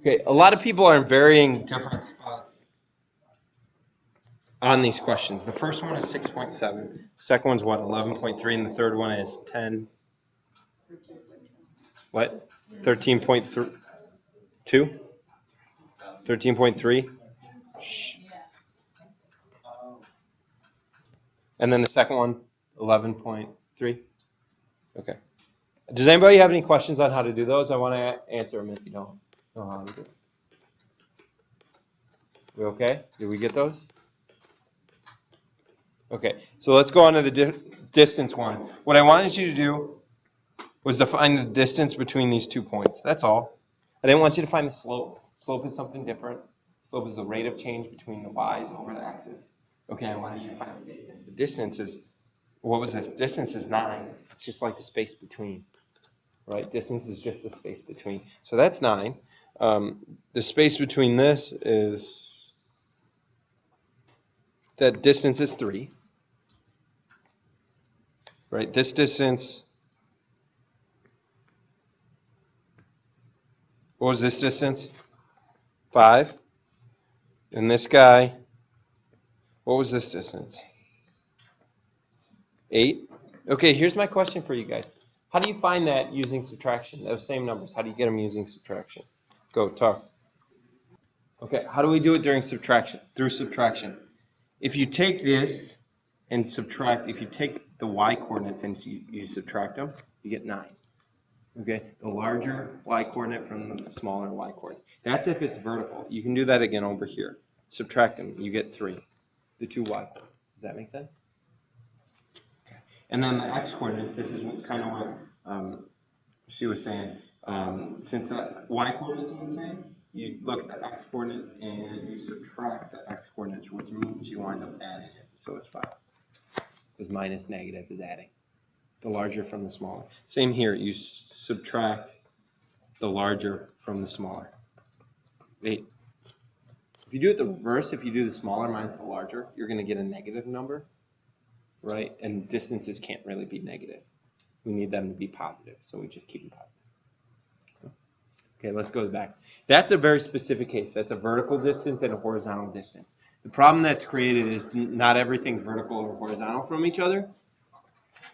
Okay, a lot of people are in varying different spots on these questions. The first one is 6.7. The second one's what, 11.3, and the third one is 10. What? 13.3. 2? 13.3? And then the second one, 11.3? Okay. Does anybody have any questions on how to do those? I want to answer them if you don't know how to do it. We okay? Did we get those? Okay, so let's go on to the distance one. What I wanted you to do was to find the distance between these 2 points. That's all. I didn't want you to find the slope. Slope is something different. Slope is the rate of change between the y's over the x's. Okay, I wanted you to find the distance. The distance is, what was this? Distance is 9. It's just like the space between, right? Distance is just the space between. So that's 9. The space between this is, that distance is 3. Right, this distance, what was this distance? 5. And this guy, what was this distance? 8. Okay, here's my question for you guys. How do you find that using subtraction? Those same numbers, how do you get them using subtraction? Go, talk. Okay, how do we do it during subtraction? Through subtraction. If you take this and subtract, if you take the y coordinates and you subtract them, you get 9. Okay, the larger y coordinate from the smaller y coordinate. That's if it's vertical. You can do that again over here. Subtract them, you get 3. The 2 y coordinates. Does that make sense? Okay. And then the x coordinates, this is kind of what she was saying. Since the y coordinates are the same, you look at the x coordinates and you subtract the x coordinates, which means you wind up adding it. So it's 5. Because minus negative is adding. The larger from the smaller. Same here, you subtract the larger from the smaller. 8. If you do it the reverse, if you do the smaller minus the larger, you're going to get a negative number, right? And distances can't really be negative. We need them to be positive, so we just keep them positive. Okay, let's go back. That's a very specific case. That's a vertical distance and a horizontal distance. The problem that's created is not everything's vertical or horizontal from each other.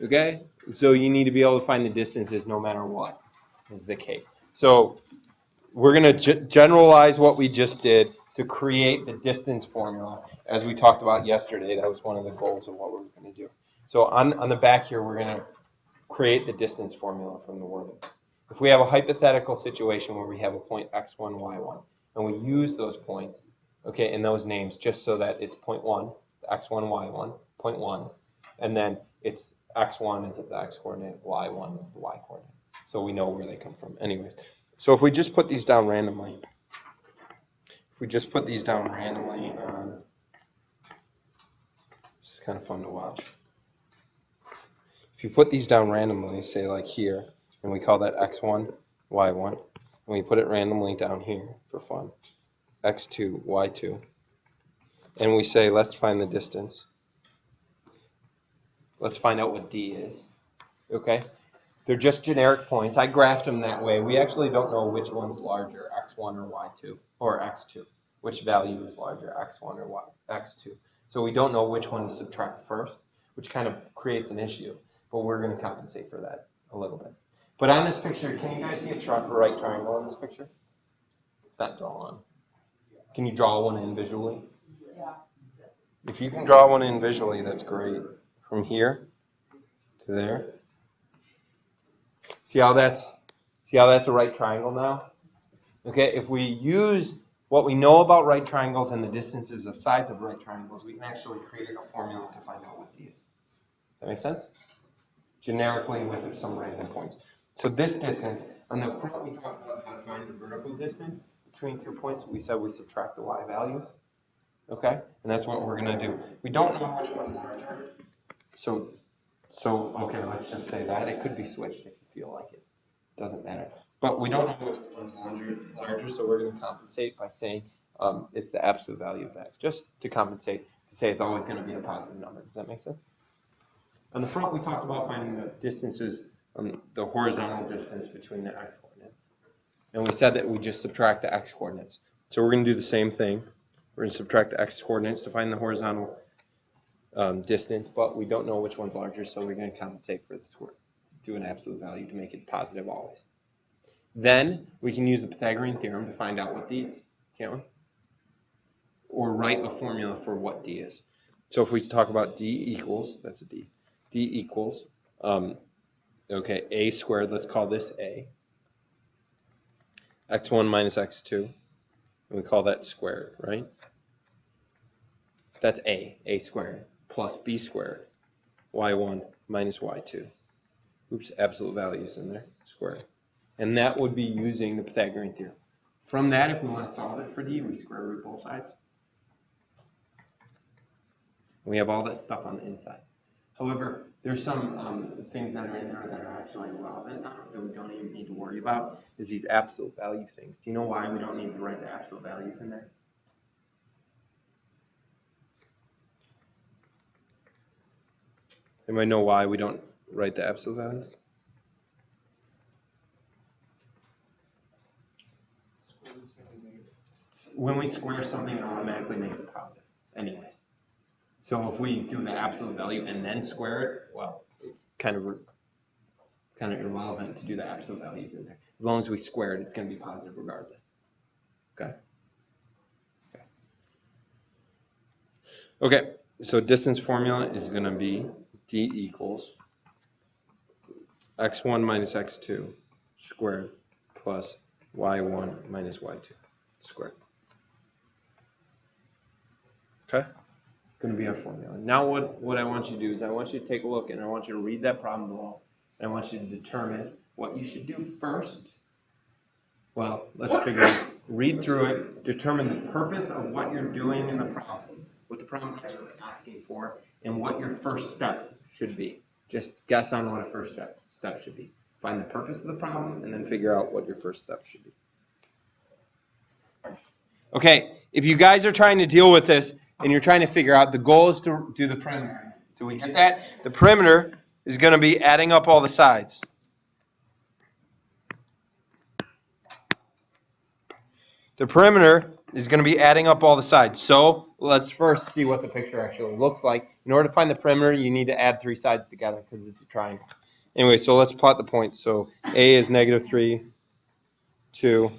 Okay, so you need to be able to find the distances no matter what is the case. So we're going to generalize what we just did to create the distance formula as we talked about yesterday. That was one of the goals of what we were going to do. So on the back here, we're going to create the distance formula from the wording. If we have a hypothetical situation where we have a point x1, y1, and we use those points, okay, and those names just so that it's point 1, x1, y1, point 1, and then it's x1 is the x coordinate, y1 is the y coordinate. So we know where they come from. Anyways, so if we just put these down randomly, it's kind of fun to watch. If you put these down randomly, say like here, and we call that x1, y1, and we put it randomly down here for fun, x2, y2, and we say, let's find the distance. Let's find out what D is, okay? They're just generic points. I graphed them that way. We actually don't know which one's larger, x1 or y2, or x2. Which value is larger, x1 or x2. So we don't know which one to subtract first, which kind of creates an issue. But we're going to compensate for that a little bit. But on this picture, can you guys see a right triangle in this picture? It's not drawn. Can you draw one in visually? Yeah. If you can draw one in visually, that's great. From here to there. See how that's a right triangle now? Okay, if we use what we know about right triangles and the distances of sides of right triangles, we can actually create a formula to find out what D is. That make sense? Generically with some random points. So this distance, on the front we talked about how to find the vertical distance between 2 points. We said we subtract the y value. Okay, and that's what we're going to do. We don't know which one's larger. So okay, let's just say that. It could be switched if you feel like it. Doesn't matter. But we don't know which one's larger, so we're going to compensate by saying it's the absolute value of that, just to compensate, to say it's always going to be a positive number. Does that make sense? On the front, we talked about finding the distances, the horizontal distance between the x coordinates. And we said that we just subtract the x coordinates. So we're going to do the same thing. We're going to subtract the x coordinates to find the horizontal distance, but we don't know which one's larger, so we're going to compensate for this. Do an absolute value to make it positive always. Then we can use the Pythagorean Theorem to find out what d is, can't we? Or write a formula for what d is. So if we talk about d equals, that's a d, d equals, okay, a squared, let's call this a, x1 minus x2, and we call that squared, right? That's a squared, plus b squared, y1 minus y2. Oops, absolute values in there, squared. And that would be using the Pythagorean Theorem. From that, if we want to solve it for d, we square root both sides. We have all that stuff on the inside. However, there's some things that are in there that are actually irrelevant that we don't even need to worry about, is these absolute value things. Do you know why we don't need to write the absolute values in there? Anybody know why we don't write the absolute values? When we square something, it automatically makes it positive anyways. So if we do the absolute value and then square it, well, it's kind of irrelevant to do the absolute values in there. As long as we square it, it's going to be positive regardless. Okay? Okay, so distance formula is going to be d equals x1 minus x2 squared plus y1 minus y2 squared. Okay? Going to be our formula. Now what I want you to do is I want you to take a look and I want you to read that problem below. And I want you to determine what you should do first. Well, let's figure it out. Read through it, determine the purpose of what you're doing in the problem, what the problem's actually asking for, and what your first step should be. Just guess on what a first step should be. Find the purpose of the problem and then figure out what your first step should be. Okay, if you guys are trying to deal with this, and you're trying to figure out, the goal is to do the perimeter. Do we get that? The perimeter is going to be adding up all the sides. The perimeter is going to be adding up all the sides. So let's first see what the picture actually looks like. In order to find the perimeter, you need to add three sides together because it's a triangle. Anyway, so let's plot the points. So A is -3, 2.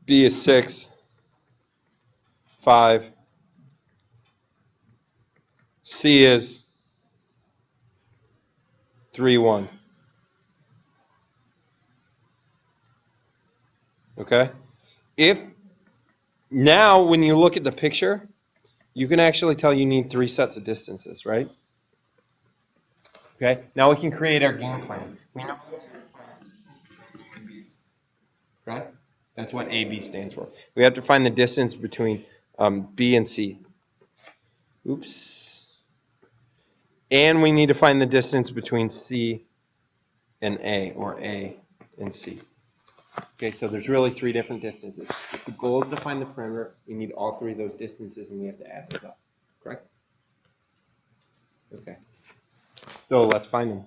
B is 6. 5. C is 3, 1. Okay? Now when you look at the picture, you can actually tell you need three sets of distances, right? Okay? Now we can create our game plan. We know right? That's what AB stands for. We have to find the distance between B and C. Oops. And we need to find the distance between C and A, or A and C. Okay, so there's really three different distances. If the goal is to find the perimeter, we need all three of those distances, and we have to add those up. Correct? Okay. So let's find them.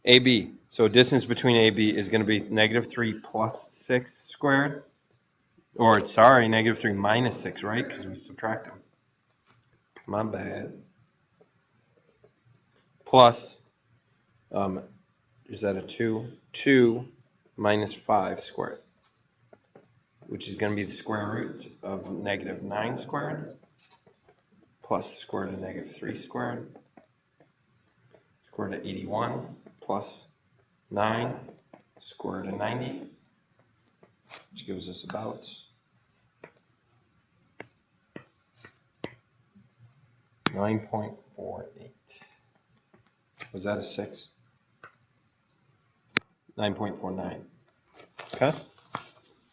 AB. So distance between AB is going to be -3 plus 6 squared. Or, sorry, -3 minus 6, right? Because we subtract them. My bad. Plus, is that a 2? 2 minus 5 squared. Which is going to be the square root of -9 squared. Plus the square root of -3 squared. Square root of 81 plus 9 square root of 90. Which gives us about 9.48. Was that a 6? 9.49. Okay?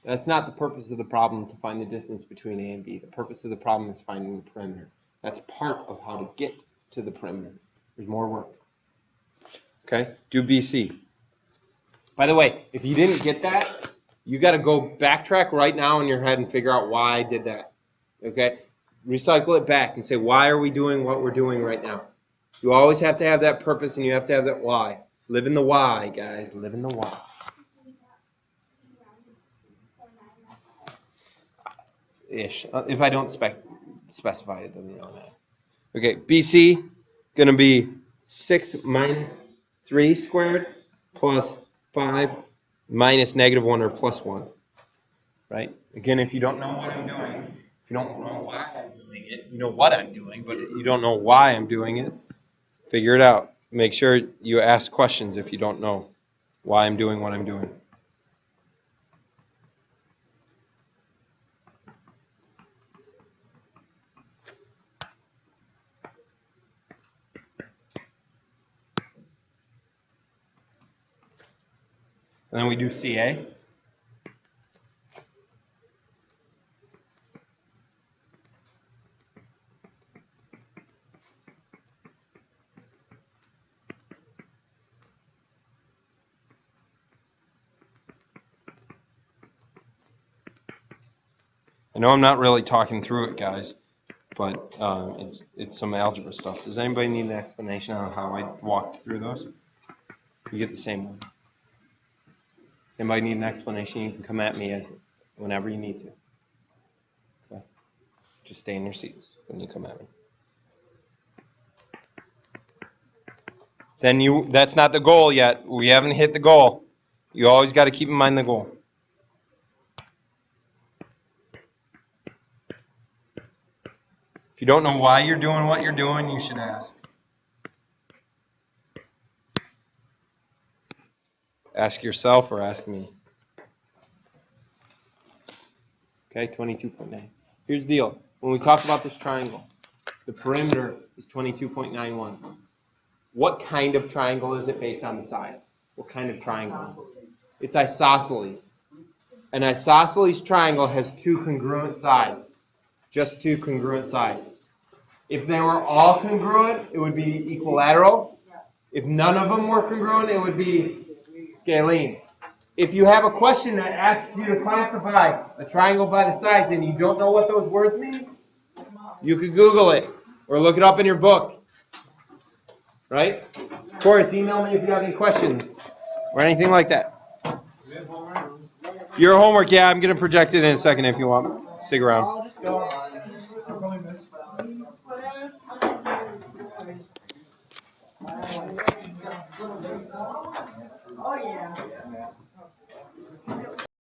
That's not the purpose of the problem to find the distance between A and B. The purpose of the problem is finding the perimeter. That's part of how to get to the perimeter. There's more work. Okay? Do BC. By the way, if you didn't get that, you got to go backtrack right now in your head and figure out why I did that. Okay? Recycle it back and say, why are we doing what we're doing right now? You always have to have that purpose, and you have to have that why. Live in the why, guys. Live in the why. Ish. If I don't specify it, then you know that. Okay, BC, going to be 6 minus 3 squared plus 5 minus negative 1 or plus 1. Right? Again, if you don't know what I'm doing, if you don't know why I'm doing it, you know what I'm doing, but you don't know why I'm doing it, figure it out. Make sure you ask questions if you don't know why I'm doing what I'm doing. And then we do CA. I know I'm not really talking through it, guys, but it's some algebra stuff. Does anybody need an explanation on how I walked through those? You get the same one. Anybody need an explanation? You can come at me whenever you need to. Okay. Just stay in your seats when you come at me. Then that's not the goal yet. We haven't hit the goal. You always got to keep in mind the goal. If you don't know why you're doing what you're doing, you should ask. Ask yourself or ask me. Okay, 22.9. Here's the deal. When we talk about this triangle, the perimeter is 22.91. What kind of triangle is it based on the sides? What kind of triangle? It's isosceles. An isosceles triangle has 2 congruent sides. Just 2 congruent sides. If they were all congruent, it would be equilateral. If none of them were congruent, it would be scalene. If you have a question that asks you to classify a triangle by the sides and you don't know what those words mean, you could Google it or look it up in your book. Right? Of course, email me if you have any questions or anything like that. Your homework, yeah, I'm going to project it in a second if you want. Stick around.